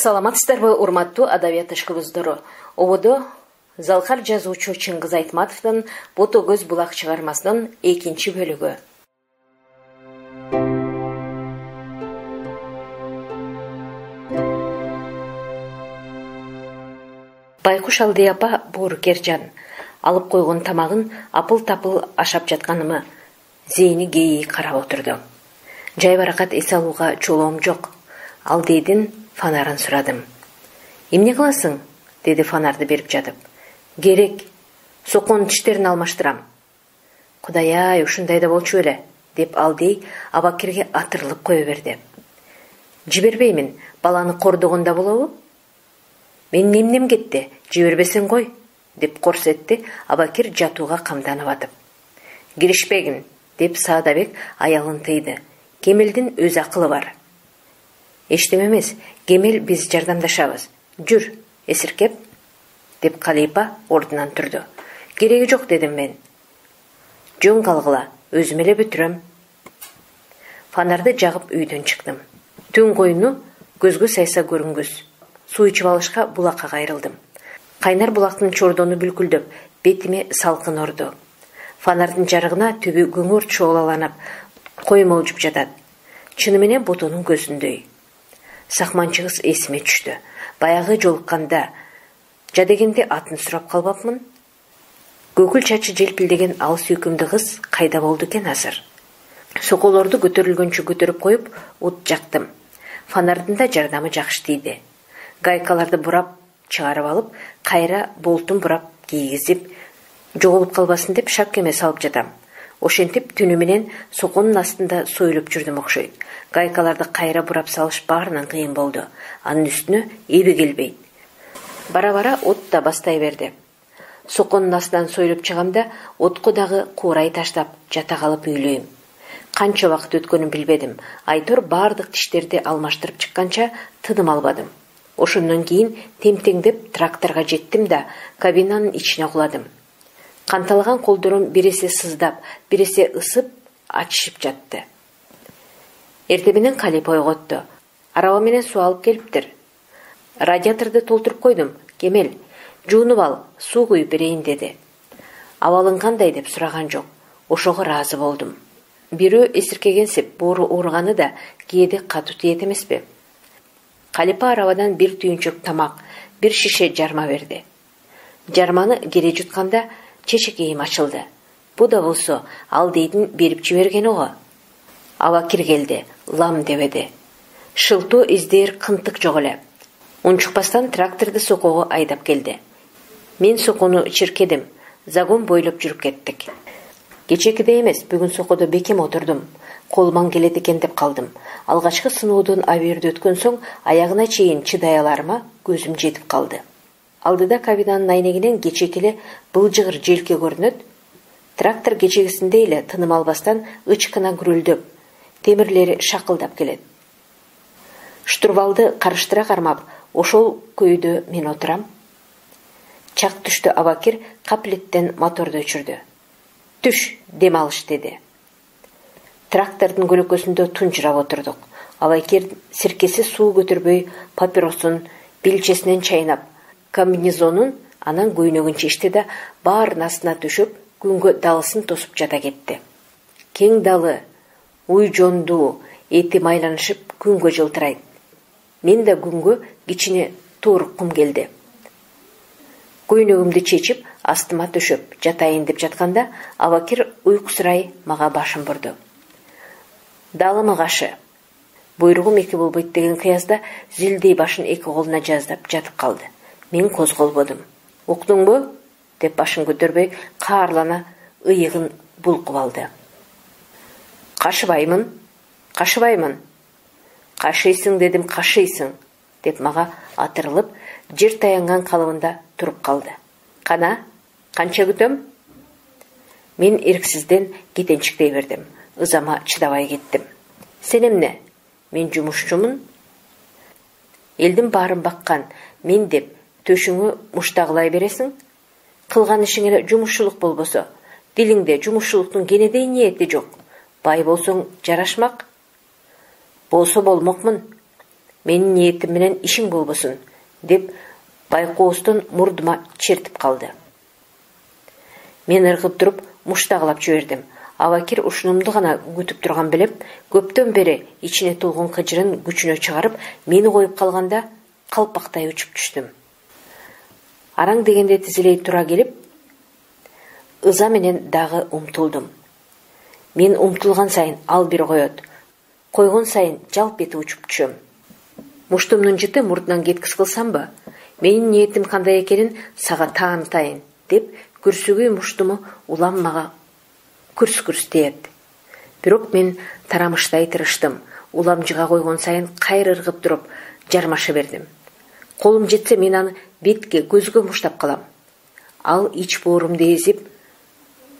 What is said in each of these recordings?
Саламатсыздарбы, урматтуу адабият ышкыбыздары. Ободо Залкар жазуучу Чыңгыз Айтматовдун Бото көз булак чыгармасынын 2 бөлүгү. Байкуш Алдый апа боорукер-жан. Алып койгон тамагын апыл-тапыл ашап жатканымы зейни гейи карап отурду. Жайбаракат эс алууга чолоом жок. Алдыйдын фонарын сурадым. Эмне кыласың? Деди фонарды берип жатып. Керек, соконун тиштерин алмаштырам. Кудай-ай, ушундай да болчу эле, деп Алдый Абакирге атырылып кое берди. Жибербеймин, баланы кордогонда болобу? Мен эмнем кетти, жибербесең кой, деп корсетти Абакир жатууга камданып атып. Киришпегин, деп Саадабек аялын тыйды. Кемелдин өз акылы бар. Эчтеме эмес, Кемел биз жардамдашабыз. Жүр, эсиркеп, деп Калипа ордунан турду. Кереги жок, дедим мен. Жөн калгыла, өзүм эле бүтүрөм. Фонарды жагып үйдөн чыктым. Түн коюну көзгө сайса көрүнгүс. Суу ичип алышка булакка кайрылдым. Кайнар булактын чордону бүлкүлдөп, бетиме салкын орду. Фонардын жарыгына түбү көңөр чоолаланып, коймолжуп жатат. Чыны менен Ботонун көзүндөй. Сахманчыбыз эсиме түштү. Баягы жолукканда жадегенде атын сурап калбапмын. Көкүл чачы желпилдеген ал сүйкүмдүү кыз кайда болду экен азыр? Соколорду көтөрүлгөнчө көтөрүп коюп, ут жактым. Фонардын да жардамы жакшы тийди. Гайкаларды бурап чыгарып алып, кайра болтун бурап кийгизип, жоголуп калбасын деп шапкеме салып жатам. Ошентип түнү менен соконун астында союлуп жүрдүм окшойт. Гайкаларды кайра бурап салыш баарынан кыйын болду. Анын үстүнө эби келбейт. Бара-бара от да бастай берди. Соконун астынан союлуп чыгамда отко дагы куурай таштап жата калып үйлөйм. Канча убакыт өткөнүн билбедим. Айтор баардык тиштерди алмаштырып чыкканча тыным албадым. Ошондон кийин темтеңдеп тракторго жеттим да кабинанын ичине куладым. Канталаган колдорум биресе сыздап, биресе ысып, ачышып жатты. Эртең менен Калипа ойготту. Араба менен суу алып келиптир. Радиаторду толтуруп койдум. Кемел, жуунуп ал, суу куюп берейин, деди. Абалың кандай деп сураган жок. Ошого ыраазы болдум. Бирөө эсиркегенсип, боору ооруганы да кээде катуу тиет эмеспи? Калипа арабадан бир түйүнчөк тамак, бир шише жарма берди. Жарманы кере жутканда чечекейим ачылды. Бу да болсо Алдыйдын берип жибергени го. Абакир келди, лам дебеди. Шылтоо издер кынтык жок эле. Унчукпастан тракторду сокого айдап келди. Мен сокону чиркедим, загон бойлоп жүрүп кеттик. Кечекиде эмес, бүгүн сокодо бекем отурдум. Колуман келет экен деп калдым. Алгачкы сыноодон абийирди өткөн соң аягына чейин чыдай аларыма көзүм жетип калды. Алдыда кабинанын айнегинен кечекеле былжыгыр желке көрүнөт. Трактор кечегисиндей эле тыным албастан ычкына гүрүлдөп, темирлери шакылдап келет. Штурвалды карыштыра кармап, ошол көйдө мен отурам. Чак түштү. Абакир каплеттен моторду өчүрдү. Түш, дем алыш, деди. Трактордун көлөкөсүндө тунчурап отурдук. Абакир сиркеси суу көтөрбөй папиросун билчесинен чайнап, комбинезонун анан көйнөгүн чечти да баарын астына төшөп, күнгө далысын тосуп жата кетти. Кең далы, уй жондуу, эти майланышып күнгө жылтырайт. Мен да күнгө кичине туурук кум келди. Көйнөгүмдү чечип, астыма төшөп жатайын деп жатканда Абакир уйкусурай мага башын бурду. Далымы кашы? Буйругум эки болбойт деген кыязда зилдей башын эки колуна жаздап жатып калды. Мен козголбодум. Уктуңбу? Деп башын көтөрбөй каарлана ыйыгын булкуп алды. Кашыбаймын, кашыбаймын. Кашыйсың, дедим, кашыйсың, деп мага атырылып, жер таянган калыбында туруп калды. Кана, канча күтөм? Мен эрксизден кетенчиктей бердим. Ызама чыдабай кеттим. Сен эмне? Мен жумушчумун. Элдин баарын баккан мен деп төшүңү муштагылай бересиң? Кылган ишиң эле жумушчулук болбосо, дилиңде жумушчулуктун кенедей ниети жок. Бай болсоң жарашмак. Болсо болмокмун. Менин ниетим менен ишиң болбосун, деп байкоостон мурдума чертип калды. Мен ыргып туруп муштагылап жибердим. Абакир ушунумду гана күтүп турган билип, көптөн бери ичине толгон кыжырын күчүнө чыгарып, мени коюп калганда калпактай учуп түштүм. Араң дегенде тизилей тура келип, ыза менен дагы умтулдум. Мен умтулган сайын ал бир коет. Койгон сайын жалп этип учуп түшөм. Муштумдун жыты мурдунан кеткис кылсамбы? Менин ниетим кандай экенин сага таанытайын, деп күрсүгүй муштуму улам мага күрс-күрс тиет. Бирок мен тарамыштай тырыштым. Улам жыга койгон сайын кайра ыргып туруп жармаша бердим. Колум жетсе мен аны бетке, көзгө муштап калам. Ал ич боорумду эзип,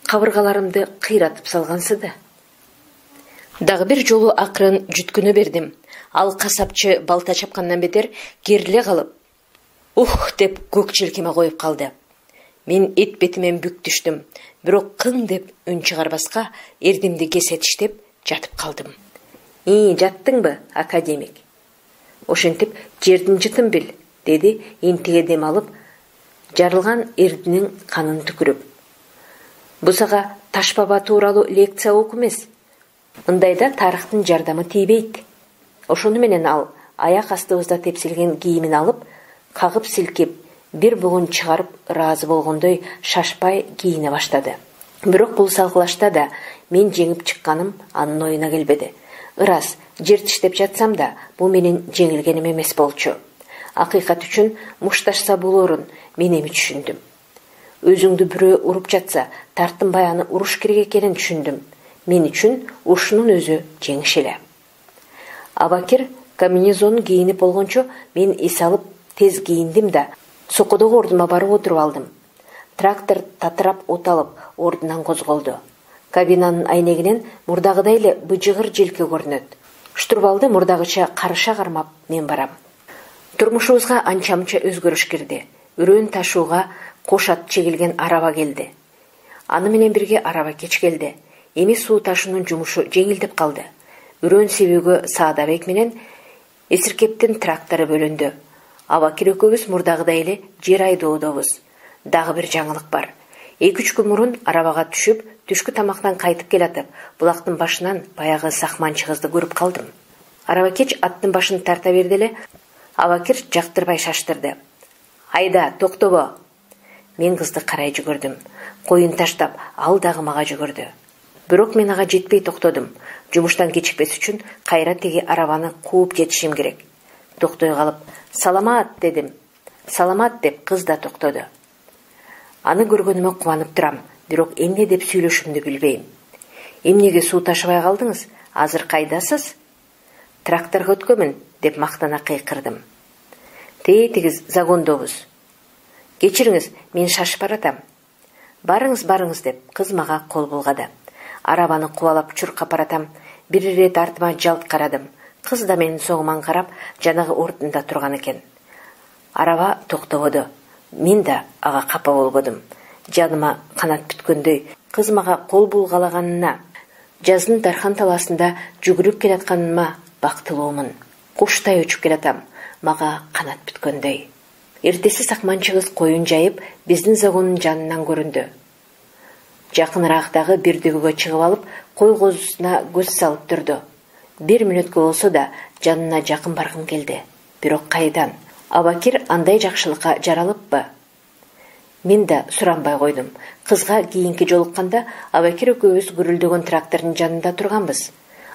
кабыргаларымды кыйратып салгансыды. Дагы бир жолу акырын жүткөнө бердим. Ал касапчы балта чапкандан бетер кериле калып, ух деп көк желкеме коюп калды. Мен эт бетимен бүк түштүм. Бирок кың деп үн чыгарбаска эрдимди кесетиштеп жатып калдым. Жаттыңбы, академик? Ошентип жердин жытын бил, деди интиге дем алып, жарылган эрдинин канын түкүрүп. Бу сага Таш баба тууралуу лекция окуу эмес. Мындайда тарыхтын жардамы тийбейт. Ошону менен ал аяк астыбызда тепсилген кийимин алып, кагып силкеп, бир бугун чыгарып ыраазы болгондой шашпай кийине баштады. Бирок бул салгылашта да мен жеңип чыкканым анын оюна келбеди. Ырас, жер тиштеп жатсам да, бул менин жеңилгеним эмес болчу. Акыйкат үчүн мушташса болорун мен эми түшүндүм. Өзүңдү бирөө уруп жатса, тартынбай аны уруш керек экенин түшүндүм. Мен үчүн ушунун өзү жеңиш эле. Абакир комбинезонун кийинип болгончо мен эс алып тез кийиндим да, сокодогу ордума барып отуруп алдым. Трактор татырап от алып, ордунан козголду. Кабинанын айнегинен мурдагыдай эле быжыгыр желке көрүнөт. Штурвалды мурдагыча карыша кармап мен барам. Турмушубузга анча-мынча өзгөрүш кирди. Үрөөн ташууга кош ат чегилген араба келди. Аны менен бирге араба кеч келди. Эми суу ташуунун жумушу жеңилдеп калды. Үрөөн себүүгө Саадабек менен Эсиркептин трактору бөлүндү. Абакир экөөбүз мурдагыдай эле жер айдоодобуз. Дагы бир жаңылык бар. 2-3 күн мурун арабага түшүп, түшкү тамактан кайтып келатып, булактын башынан баягы сахманчы кызды көрүп калдым. Араба кеч аттын башын тарта берди эле, Абакир жактырбай шаштырды. Айда, токтобо. Мен кызды карай жүгүрдүм. Коюн таштап, ал дагы мага жүгүрдү. Бирок мен ага жетпей токтодум. Жумуштан кечикпес үчүн кайра теги арабаны кууп жетишим керек. Токтой калып, "Саламат" дедим. "Саламат" деп кыз да токтоду. Аны көргөнүмө кубанып турам, бирок эмне деп сүйлөшүмдү билбейм. "Эмнеге суу ташыбай калдыңыз? Азыр кайдасыз?" "Тракторго өткөмүн" деп мактана кыйкырдым. "Тегиз загондобуз. Кечириңиз, мен шашып баратам." Барыңыз" деп кыз мага кол булгады. Арабаны кубалап чуркап баратам. Бир ирет артыма жалт карадым. Кыз да менин соңуман карап, жанагы ордунда турган экен. Араба токтободу. Мен да ага капа болбодум. Жаныма канат бүткөндөй, кыз мага кол булгалаганына, жаздын дархан таласында жүгүрүп келатканыма бактылуумун. Куштай учуп келатам, мага канат бүткөндөй. Эртеси сакманчы кыз коюн жайып, биздин загондун жанынан көрүндү. Жакыныраактагы бир дөгөгө чыгып алып, кой козусуна көз салып турду. 1 мүнөткө болсо да жанына жакын баргым келди. Бирок кайдан? Абакир андай жакшылыкка жаралыппы? Мен да суранбай койдум. Кызга кийинки жолукканда Абакир экөөбүз гүрүлдөгөн трактордун жанында турганбыз.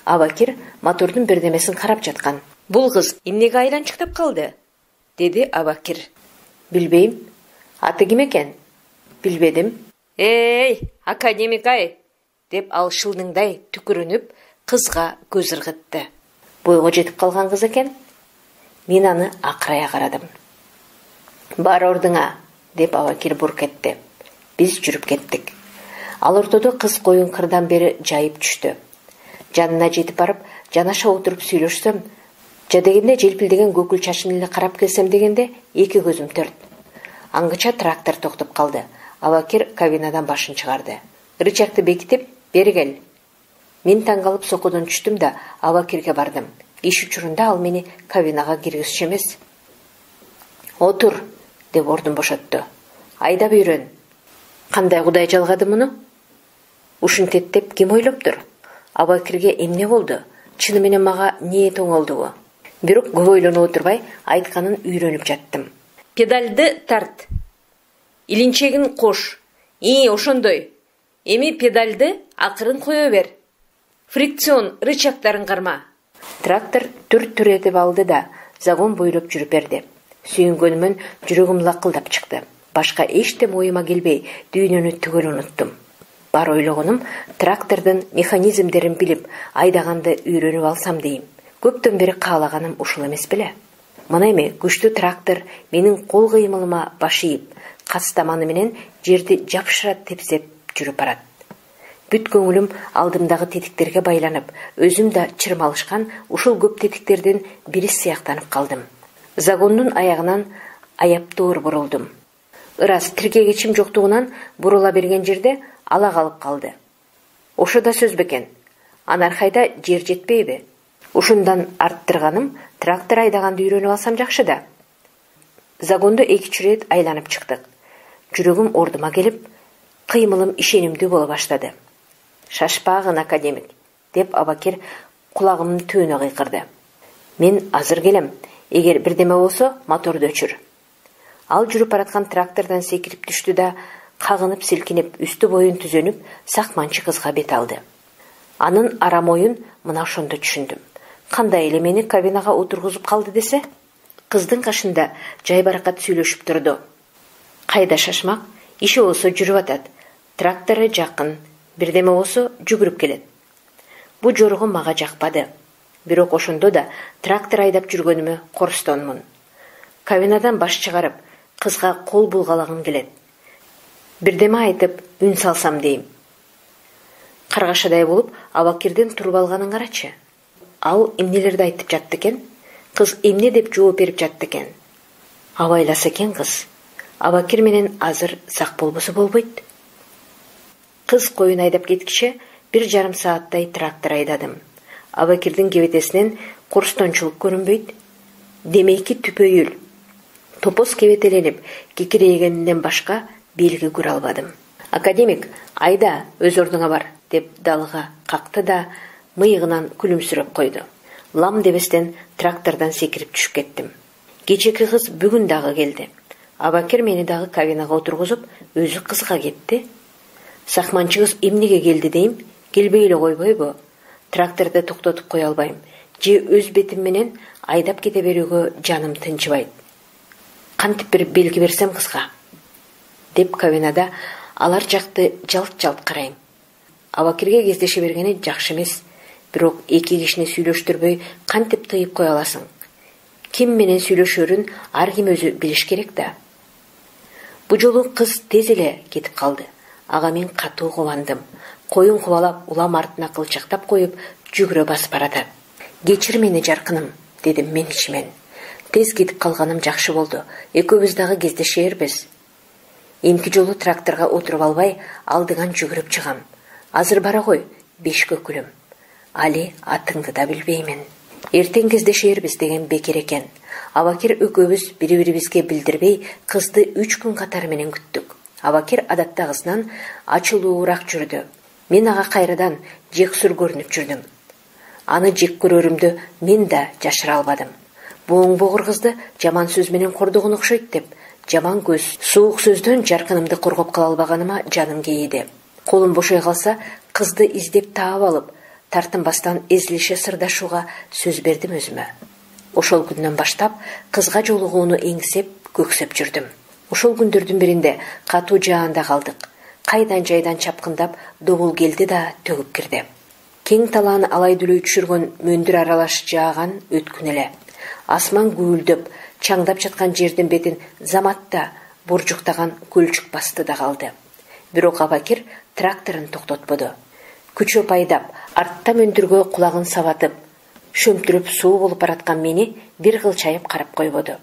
Абакир мотордун бирдемесин карап жаткан. "Бул кыз эмнеге айланчыктап калды?" деди Абакир. "Билбейм. Аты ким экен?" "Билбедим." "Эй, академик ай!" деп ал шылдыңдай түкүрүнүп, кызга көз ыргытты. Бойго жетип калган кыз экен. Мен аны акырая карадым. "Бар ордуңа" деп Абакир бурк этти. Биз жүрүп кеттик. Ал ортодо кыз коюн кырдан бери жайып түштү. Жанына жетип барып, жанаша отуруп сүйлөшсөм, жадегенде желпилдеген көкүл чачын эле карап келсем дегенде 2 көзүм төрт. Аңгыча трактор токтоп калды. Абакир кабинадан башын чыгарды. Рычагты бекитип, "Бери кел." Мен таң калып сокодон түштүм да Абакирге бардым. Иш учурунда ал мени кабинага киргизчү эмес. Отур, деп ордун бошотту. Айдап үйрөн. Кандай Кудай жалгады муну? Ушинтет деп ким ойлоптур? Абакирге эмне болду? Чыны менен мага ниет оңолдубу? Бирок көп ойлонуп отурбай айтканын үйрөнүп жаттым. Педальды тарт. Илинчегин кош. Ошондой. Эми педальды акырын кое бер. Фрикцион рычагтарын карма. Трактор түр этип алды да загон бойлоп жүрүп берди. Сүйүнгөнүмөн жүрөгүм лакылдап чыкты. Башка эчтем оюма келбей, дүйнөнү түгөл унуттум. Бар ойлогонум трактордун механизмдерин билип, айдаганды үйрөнүп алсам дейм. Көптөн бери каалаганым ушул эмес беле? Мына эми күчтүү трактор менин кол кыймылыма баш ийип, кастаманы менен жерди жапшыра тепсеп жүрүп барат. Бүт көңүлүм алдымдагы тетиктерге байланып, өзүм да чырмалышкан ушул көп тетиктердин бири сыяктанып калдым. Загондун аягынан аяптоор бурулдум. Ырас тиркегечим жоктугунан бурула берген жерде ала калып калды. Ошо да сөз бекен. Анархайда жер жетпейби? Ушундан арттырганым трактор айдаганды үйрөнүп алсам жакшы да. Загонду 2-3 рет айланып чыктык. Жүрөгүм ордума келип, кыймылым ишенимдүү боло баштады. Шашпагын, академик, деп Абакир кулагымдын түбүнө кыйкырды. Мен азыр келем. Эгер бирдеме болсо, моторду өчүр. Ал жүрүп бараткан трактордон секирип түштү да, кагынып силкинип, үстү боюн түзөнүп, сакманчы кызга бет алды. Анын арам оюн мына ошондо түшүндүм. Кандай эле мени кабинага отургузуп калды десе? Кыздын кашында жайбаракат сүйлөшүп турду. Кайда шашмак? Иши болсо жүрүп атат. Трактору жакын. Бирдеме болсо жүгүрүп келет. Бу жоругу мага жакпады. Бирок ошондо да трактор айдап жүргөнүмө корстонмун. Кабинадан баш чыгарып, кызга кол булгалагым келет. Бирдеме айтып, үн салсам дейм. Каргашадай болуп, Абакирдин туруп алганын карачы. Ал эмнелерди айтып жатты экен? Кыз эмне деп жооп берип жатты экен? Абайласа экен кыз. Абакир менен азыр сак болбосо болбойт. Кыз коюн айдап кеткиче 1,5 сааттай трактор айдадым. Абакирдин кебетесинен корстончулук көрүнбөйт. Демейки түпөйүл. Топос кебетеленип, кекирейгенинен башка белги көрө албадым. Академик, айда, өз ордуңа бар, деп далга какты да мыйыгынан күлүмсүрөп койду. Лам дебестен трактордон секирип түшүп кеттим. Кечеки кыз бүгүн дагы келди. Абакир мени дагы кабинага отургузуп, өзү кызга кетти. Сакманчы кыз эмнеге келди дейм, келбей эле койбойбу? Тракторду токтотуп кое албайм. Же өз бетим менен айдап кете берүүгө жаным тынчыбайт. Кантип бир белги берсем кызга? Деп кабинада алар жакты жалт-жалт карайм. Абакирге кездеше бергени жакшы эмес. Бирок эки кишини сүйлөштүрбөй кантип тыйып кое аласың? Ким менен сүйлөшөрүн ар ким өзү билиш керек да. Бу жолу кыз тез эле кетип калды. Ага мен катуу кубандым. Коюн кубалап, улам артына кылчактап коюп, жүгүрө басып баратат. Кечир мени жаркыным, дедим мен ичимен. Тез кетип калганым жакшы болду. Экөөбүз дагы кездешербиз. Эмки жолу тракторго отуруп албай, алдыган жүгүрүп чыгам. Азыр бара кой, 5 көкүлүм. Али атыңды да билбеймин. Эртең кездешербиз деген бекер экен. Абакир экөөбүз бири-бирибизге билдирбей, кызды 3 күн катары менен күттүк. Абакир адатта кызынан ачылуураак жүрдү. Мен ага кайрадан жексүр көрүнүп жүрдүм. Аны жек көрөрүмдү мен да жашыра албадым. Бооң богур кызды жаман сөз менен кордогон окшойт деп, жаман көз, суук сөздөн жаркынымды коргоп кала албаганыма жаным кейиди. Колум бошой калса, кызды издеп таап алып, тартынбастан эзилише сырдашууга сөз бердим өзүмө. Ошол күндөн баштап кызга жолугууну эңсеп, көксөп жүрдүм. Ошол күндөрдүн биринде катуу жаанда калдык. Кайдан жайдан чапкындап, добул келди да төгүп кирди. Кең талааны алай-дүлөй түшүргөн мөндүр аралаш жааган өткүн эле. Асман гүлдөп, чаңдап жаткан жердин бетин заматта буржуктаган көлчүк басты да калды. Бирок Абакир тракторун токтотподу. Күчөп айдап, артта мөндүргө кулагын сабатып, шөмтүрүп суу болуп бараткан мени бир кылчайып карап койбоду.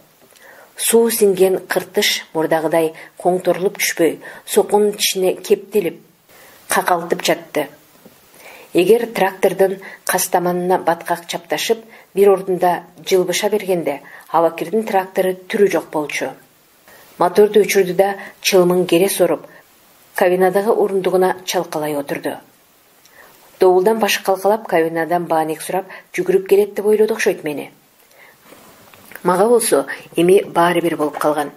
Суу синген кыртыш мурдагыдай коңторулуп түшпөй, соконун ичине кептелип, какалтып жатты. Эгер трактордун кастаманына баткак чапташып, бир ордунда жылбыша бергенде, Абакирдин трактору түрү жок болчу. Моторду өчүрдү да чылымын кере соруп, кабинадагы орундугуна чалкалай отурду. Добулдан башы калкалап, кабинадан бааник сурап, жүгүрүп келет деп ойлоду окшойт мени. Мага болсо эми баары бир болуп калган.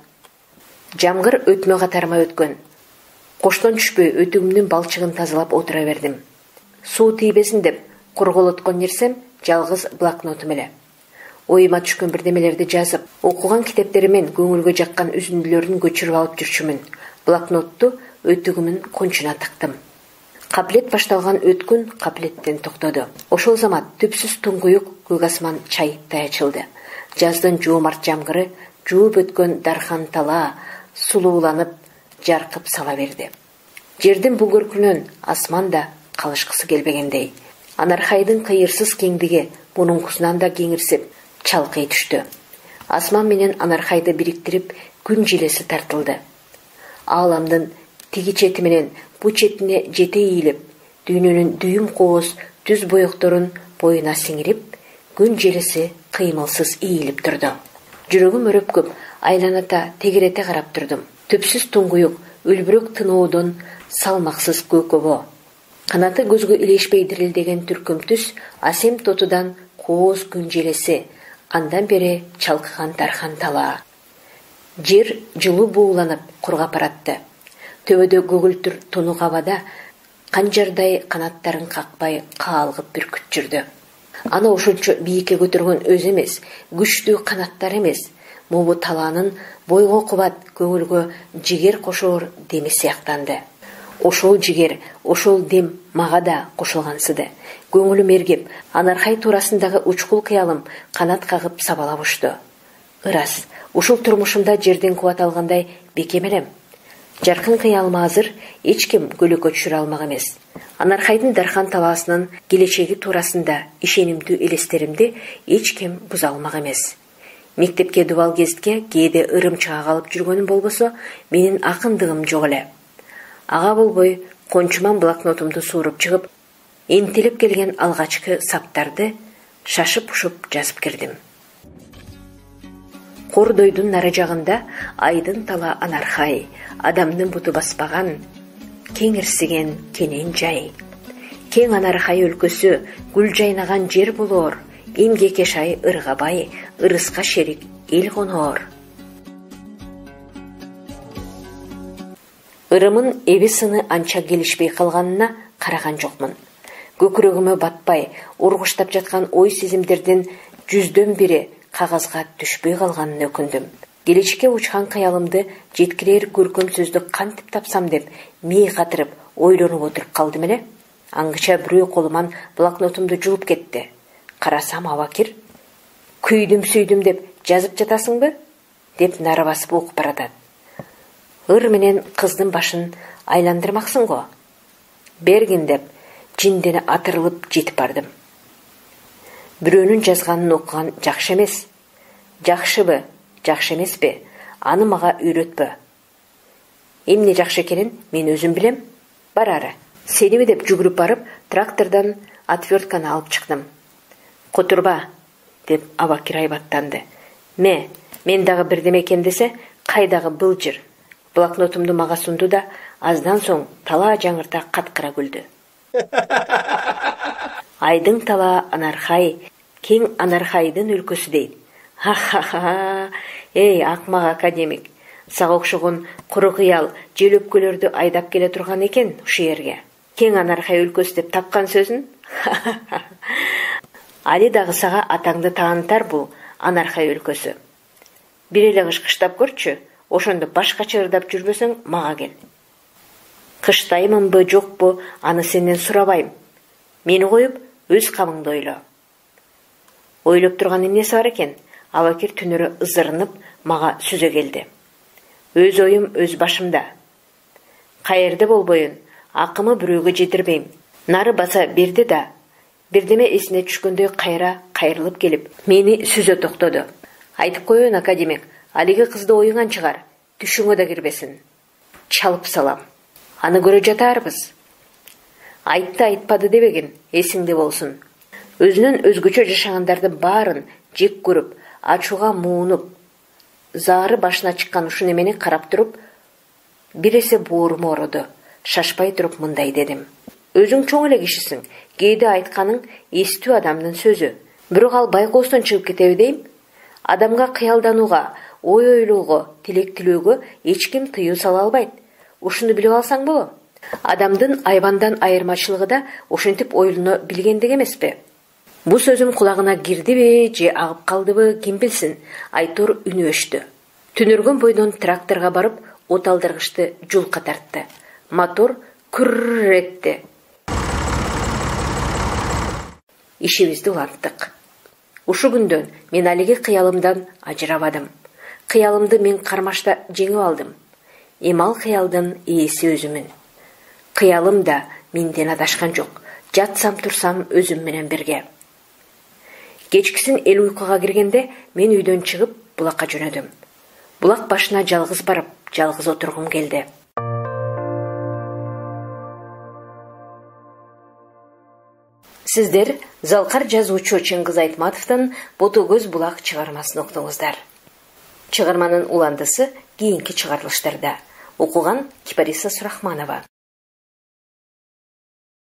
Жамгыр өтмө катарыма өткөн. Коштон түшпөй өтүгүмдүн балчыгын тазалап отура бердим. Суу тийбесин деп курголоткон нерсем жалгыз блокнотум эле. Оюма түшкөн бирдемелерди жазып, окуган китептеримен көңүлгө жаккан үзүндүлөрүн көчүрүп алып жүрчүмүн. Блокнотту өтүгүмүн кончуна тыктым. Каплет башталган өткүн каплеттен токтоду. Ошол замат түпсүз туңгуюк көк асман чайыктай ачылды. Жаздын жоомарт жамгыры жууп өткөн дархан тала сулууланып, жаркып сала берди. Жердин бугөркүнөн асман да калышкысы келбегендей. Анархайдын кыйырсыз кеңдиги мунуңкусунан да кеңирсип, чалкый түштү. Асман менен Анархайды бириктирип, күн желеси тартылды. Ааламдын тиги чети менен бу четине жете ийилип, дүйнөнүн дүйүм кооз түз боекторун боюна сиңирип, күн желеси кыймылсыз ийилип турду. Жүрөгүм өрөпкөп, айланата тегерете карап турдум. Түпсүз туңгуюк, үлбүрөк тыноодон салмаксыз көкөбө. Канаты көзгө илешпей дирилдеген түркүм түс, асем тотудан кооз күн желеси, андан бери чалкыган дархан тала. Жер жылуу бууланып кургап баратты. Төбөдө көгүлтүр тунук абада канжардай канаттарын какпай каалгып бүркүт жүрдү. Аны ошончо бийикке көтөргөн өзү эмес, күчтүү канаттар эмес, могу талаанын бойго кубат, көңүлгө жигер кошоор деми сыяктанды. Ошол жигер, ошол дем мага да кошулгансыды. Көңүлүм эргеп, Анархай туурасындагы учкул кыялым канат кагып сабалап учту. Ырас, ушул турмушумда жерден кубат алгандай бекем элем. Жаркын кыялыма азыр эч ким көлөкө түшүрө алмак эмес. Анархайдын дархан талаасынын келечеги туурасында ишенимдүү элестеримди эч ким буза алмак эмес. Мектепке дубал кезитке кээде ырым чыга калып жүргөнүм болбосо, менин акындыгым жок эле. Ага болбой, кончуман блокнотумду сууруп чыгып, энтелеп келген алгачкы саптарды шашып-ушуп жазып кирдим. Кордойдун нары жагында айдын тала Анархай, адамдын буту баспаган, кеңирсиген кенен жай. Кең Анархай өлкөсү гүл жайнаган жер болоор, эмгекке шай ыргабай, ырыска шерик эл коноор. Ырымын эби сыны анча келишпей калганына караган жокмун. Көкүрөгүмө батпай, ургуштап жаткан ой сезимдердин жүздөн бири кагазга түшпөй калганын өкүндүм. Келечекке учкан кыялымды жеткирер көркөм сөздү кантип тапсам деп мээ катырып ойлонуп отуруп калдым эле. Аңгыча бирөө колуман блокнотумду жулуп кетти. Карасам Абакир, күйдүм сүйдүм деп жазып жатасыңбы? Деп нары басып окуп баратат. Ыр менен кыздын башын айландырмаксың го. Бергин деп жиндене атырылып жетип бардым. Бирөөнүн жазганын окуган жакшы эмес. Жакшыбы, жакшы эмеспи? Аны мага үйрөтпө. Эмне жакшы экенин мен өзүм билем. Бар ары. Сениби деп жүгүрүп барып, трактордон отвертканы алып чыктым. Котурба, деп Абакир айбаттанды. Мен дагы бирдеме экен десе, кайдагы былжыр. Блокнотумду мага сунду да, аздан соң тала жаңырта каткыра күлдү. Айдың тала Анархай, кең Анархайдын өлкөсү дейт. Ха-ха-ха, эй акмак академик, сага окшогон куру кыял жел өпкөлөрдү айдап келе турган экен ушу жерге. Кең Анархай өлкөсү деп тапкан сөзүн? Али дагы сага атаңды таанытар бул Анархай өлкөсү. Бир эле кыш кыштап көрчү, ошондо башка чырдап жүрбөсөң мага кел. Кыштаймынбы, жокпу, аны сенден сурабайм. Мени коюп, өз камыңды ойло. Ойлоп турган эмнеси бар экен? Абакир түнөрө ызырынып мага сүзө келди. Өз оюм өз башымда. Каерде болбоюн, акымы бирөөгө жетирбейм. Нары баса берди да, бирдеме эсине түшкөндөй кайрылып келип, мени сүзө токтоду. Айтып коеюн, академик, алиги кызды оюңан чыгар, түшүңө да кирбесин. Чалып салам. Аны көрө жатарбыз. Айтты айтпады дебегин, эсиңде болсун. Өзүнөн өзгөчө жашагандардын баарын жек көрүп, ачууга муунуп, заары башына чыккан ушул немени карап туруп, бир эсе боорум ооруду. Шашпай туруп мындай дедим. Өзүң чоң эле кишисиң, кээде айтканың эстүү адамдын сөзү. Бирок ал байкоостон чыгып кетеби дейм. Адамга кыялданууга, ой ойлоого, тилек тилөөгө эч ким тыюу сала албайт. Ушуну билип алсаң болот. Адамдын айбандан айырмачылыгы да ошентип ойлоно билгендик эмеспи? Бу сөзүм кулагына кирдиби же агып калдыбы ким билсин, айтор үнү өчтү. Түнөргөн бойдон тракторго барып, от алдыргычты жулка тартты. Мотор күрр этти. Ишибизди уланттык. Ушу күндөн мен алиги кыялымдан ажырабадым. Кыялымды мен кармашта жеңип алдым. Эми ал кыялдын ээси өзүмүн. Кыялым да менден адашкан жок. Жатсам турсам өзүм менен бирге. Кечкисин эл уйкуга киргенде мен үйдөн чыгып булакка жөнөдүм. Булак башына жалгыз барып, жалгыз отургум келди. Сиздер залкар жазуучу Чыңгыз Айтматовдун Ботокөз булак чыгармасын уктуңуздар. Чыгарманын уландысы кийинки чыгарылыштарда. Окуган Кипариса Сурахманова.